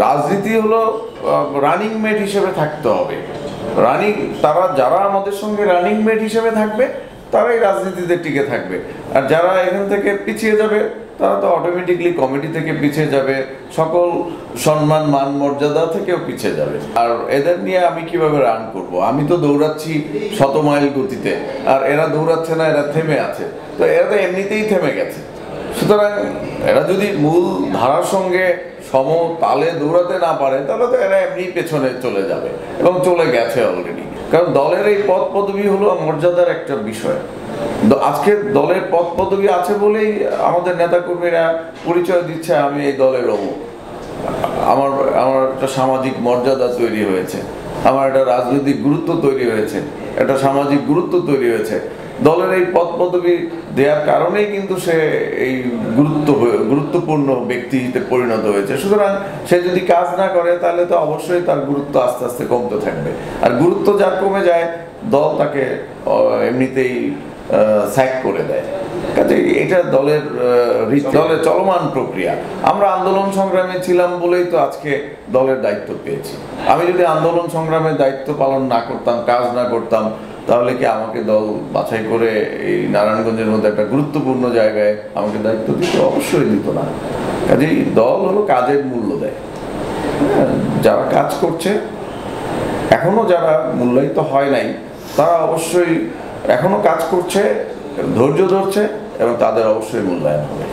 রাজনীতি হলো running mate হিসেবে থাকতে হবে। যারা আমাদের সঙ্গে রানিং মেট হিসেবে থাকবে তারাই রাজনীতিতে টিকে থাকবে, আর যারা এখান থেকে পিছিয়ে যাবে তারা তো অটোমেটিকলি কমিটি থেকে পিছিয়ে যাবে, সকল সম্মান মান মর্যাদা থেকেও পিছিয়ে যাবে। আর এদের নিয়ে আমি কিভাবে রান করব? আমি তো দৌড়াচ্ছি 100 মাইল গতিতে, আর এরা দৌড়াচ্ছে না, এরা থেমে আছে। তো এরা তো এমনিতেই থেমে গেছে। সুতরাং এরা যদি মূল ধারার সঙ্গে সম তালে দৌড়াতে না পারে তাহলে তো এরা এমনি পেছনে চলে যাবে, এবং চলে গেছে অলরেডি। কারণ দলের এই পদ পদবি হলো মর্যাদার একটা বিষয়। আজকে দলের পদ পদবি আছে বলেই আমাদের নেতাকর্মীরা পরিচয় দিচ্ছে আমি এই দলের অমুক। আমার আমার একটা সামাজিক মর্যাদা তৈরি হয়েছে, আমার একটা রাজনৈতিক গুরুত্ব তৈরি হয়েছে, একটা সামাজিক গুরুত্ব তৈরি হয়েছে। দলের এই পদ পদবি দেওয়ার কারণেই কিন্তু সে এই গুরুত্বপূর্ণ ব্যক্তিতে পরিণত হয়েছে। সুতরাং সে যদি কাজ না করে তাহলে তো অবশ্যই তার গুরুত্ব আস্তে আস্তে কমতে থাকবে, আর গুরুত্ব যার কমে যায় দল তাকে এমনিতেই স্যাক করে দেয়। কাজে এটা দলের চলমান প্রক্রিয়া। আমরা আন্দোলন সংগ্রামে ছিলাম বলেই তো আজকে দলের দায়িত্ব পেয়েছি। আমি যদি আন্দোলন সংগ্রামের দায়িত্ব পালন না করতাম, কাজ না করতাম, তাহলে কি আমাকে দল বাছাই করে এই নারায়ণগঞ্জের মধ্যে একটা গুরুত্বপূর্ণ জায়গায় আমাকে দায়িত্ব দিত? অবশ্যই দিত না। কাজেই দল হলো কাজের মূল্য দেয়। যারা কাজ করছে, এখনো যারা মূল্যায়িত হয় নাই, তারা অবশ্যই এখনো কাজ করছে, ধৈর্য ধরছে, এবং তাদের অবশ্যই মূল্যায়ন হবে।